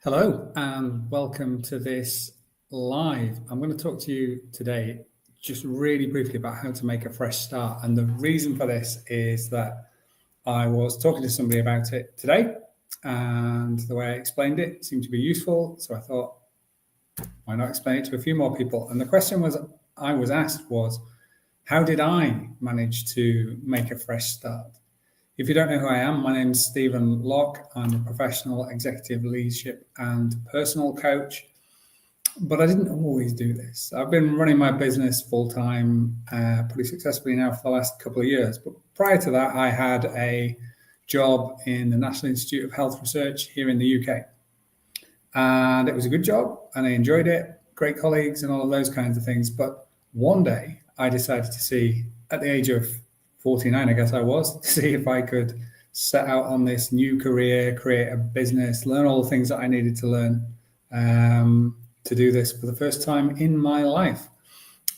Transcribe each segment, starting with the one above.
Hello and welcome to this live. I'm going to talk to you today just really briefly about how to make a fresh start. And the reason for this is that I was talking to somebody about it today and the way I explained it seemed to be useful. So I thought, why not explain it to a few more people? And the question I was asked was, how did I manage to make a fresh start? If you don't know who I am, my name is Stephen Locke. I'm a professional executive leadership and personal coach, but I didn't always do this. I've been running my business full-time pretty successfully now for the last couple of years. But prior to that, I had a job in the National Institute of Health Research here in the UK. And it was a good job and I enjoyed it, great colleagues and all of those kinds of things. But one day I decided to see, at the age of 49, I guess I was, to see if I could set out on this new career, create a business, learn all the things that I needed to learn to do this for the first time in my life.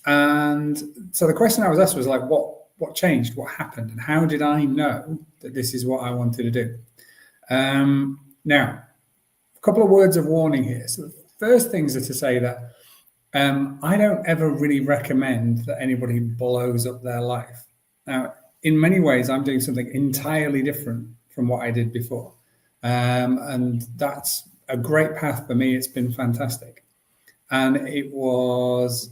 And so the question I was asked was like, what changed? What happened? And how did I know that this is what I wanted to do? Now, a couple of words of warning here. So the first things are to say that I don't ever really recommend that anybody blows up their life. Now, in many ways, I'm doing something entirely different from what I did before. And that's a great path for me. It's been fantastic. And it was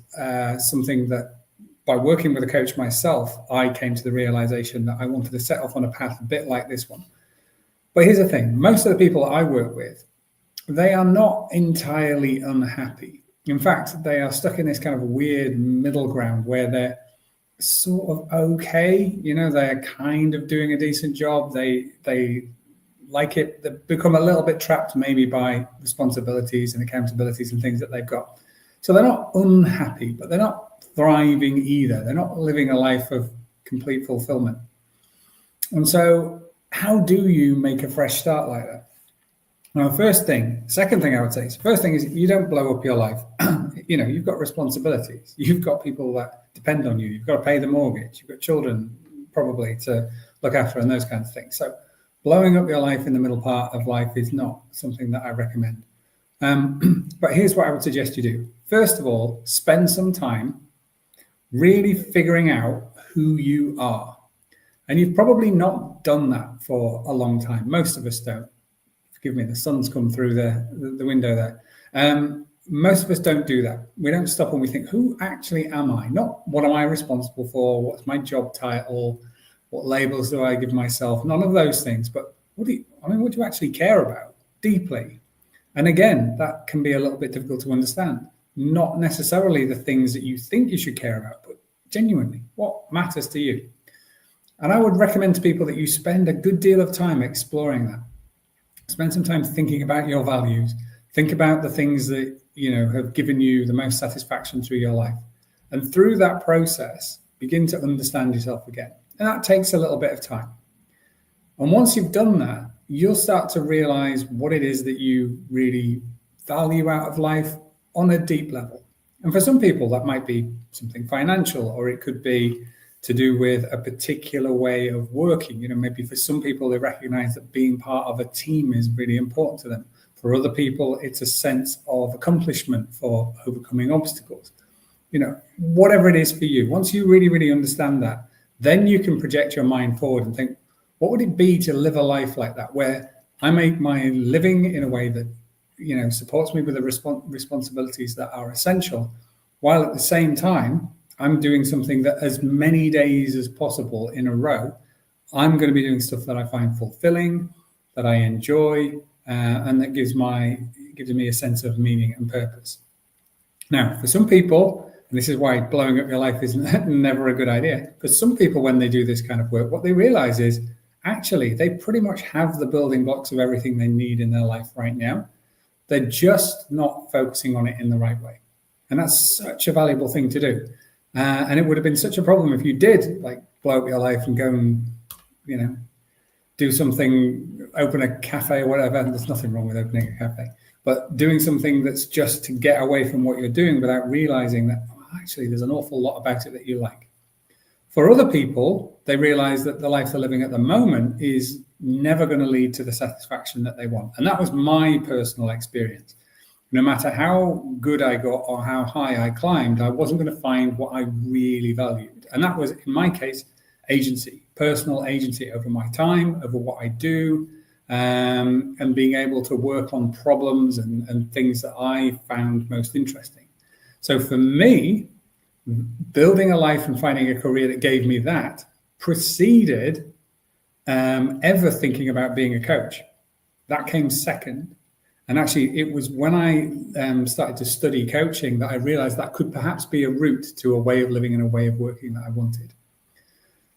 something that by working with a coach myself, I came to the realization that I wanted to set off on a path a bit like this one. But here's the thing. Most of the people that I work with, they are not entirely unhappy. In fact, they are stuck in this kind of weird middle ground where they're sort of okay, they're kind of doing a decent job. They like it. They become a little bit trapped maybe by responsibilities and accountabilities and things that they've got. So they're not unhappy, but they're not thriving either. They're not living a life of complete fulfillment. And so how do you make a fresh start like that? Now, second thing I would say, first thing is you don't blow up your life. You've got responsibilities. You've got people that depend on you. You've got to pay the mortgage. You've got children probably to look after and those kinds of things. So blowing up your life in the middle part of life is not something that I recommend. But here's what I would suggest you do. First of all, spend some time really figuring out who you are. And you've probably not done that for a long time. Most of us don't. Forgive me, the sun's come through the window there. Most of us don't do that. We don't stop and we think, who actually am I? Not what am I responsible for? What's my job title? What labels do I give myself? None of those things. But what do you actually care about deeply? And again, that can be a little bit difficult to understand. Not necessarily the things that you think you should care about, but genuinely, what matters to you? And I would recommend to people that you spend a good deal of time exploring that. Spend some time thinking about your values. Think about the things that have given you the most satisfaction through your life. And through that process, begin to understand yourself again. And that takes a little bit of time. And once you've done that, you'll start to realize what it is that you really value out of life on a deep level. And for some people, that might be something financial, or it could be to do with a particular way of working. Maybe for some people, they recognize that being part of a team is really important to them. For other people, it's a sense of accomplishment for overcoming obstacles. Whatever it is for you, once you really, really understand that, then you can project your mind forward and think, what would it be to live a life like that, where I make my living in a way that, supports me with the responsibilities that are essential, while at the same time, I'm doing something that as many days as possible in a row, I'm going to be doing stuff that I find fulfilling, that I enjoy, and that gives me a sense of meaning and purpose. Now, for some people, and this is why blowing up your life is never a good idea, for some people, when they do this kind of work, what they realize is actually they pretty much have the building blocks of everything they need in their life right now. They're just not focusing on it in the right way. And that's such a valuable thing to do. And it would have been such a problem if you did blow up your life and go and, do something, open a cafe or whatever. There's nothing wrong with opening a cafe, but doing something that's just to get away from what you're doing without realizing that actually there's an awful lot about it that you like. For other people, they realize that the life they're living at the moment is never going to lead to the satisfaction that they want. And that was my personal experience. No matter how good I got or how high I climbed, I wasn't going to find what I really valued. And that was, in my case, agency, personal agency over my time, over what I do, and being able to work on problems and things that I found most interesting. So for me, building a life and finding a career that gave me that preceded ever thinking about being a coach. That came second. And actually, it was when I started to study coaching that I realized that could perhaps be a route to a way of living and a way of working that I wanted.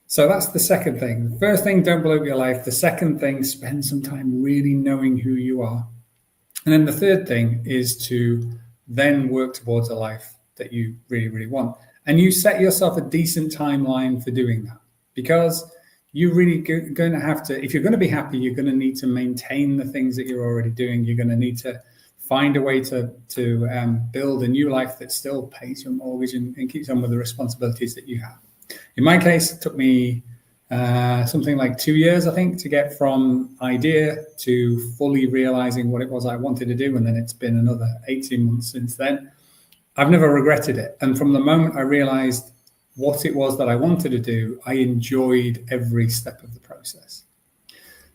So that's the second thing. The first thing, don't blow up your life. The second thing, spend some time really knowing who you are. And then the third thing is to then work towards a life that you really, really want. And you set yourself a decent timeline for doing that, because you're really going to have to, if you're going to be happy, you're going to need to maintain the things that you're already doing. You're going to need to find a way to build a new life that still pays your mortgage and keeps on with the responsibilities that you have. In my case, it took me something like 2 years, I think, to get from idea to fully realizing what it was I wanted to do. And then it's been another 18 months since then. I've never regretted it. And from the moment I realized what it was that I wanted to do, I enjoyed every step of the process.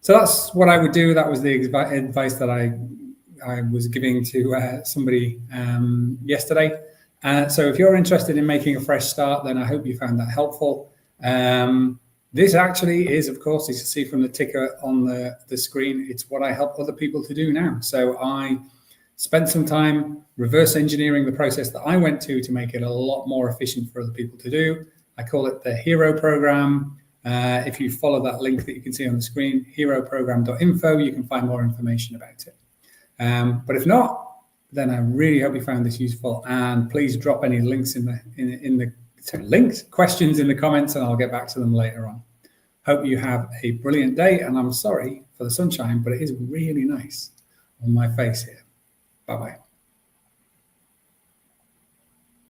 So that's what I would do. That was the advice that I was giving to somebody yesterday. So if you're interested in making a fresh start, then I hope you found that helpful. This actually is, of course, as you see from the ticker on the screen, it's what I help other people to do now. So I spent some time reverse engineering the process that I went to make it a lot more efficient for other people to do. I call it the Hero Program. If you follow that link that you can see on the screen, heroprogram.info, you can find more information about it. But if not, then I really hope you found this useful, and please drop any links questions in the comments, and I'll get back to them later on. Hope you have a brilliant day, and I'm sorry for the sunshine, but it is really nice on my face here. Bye-bye.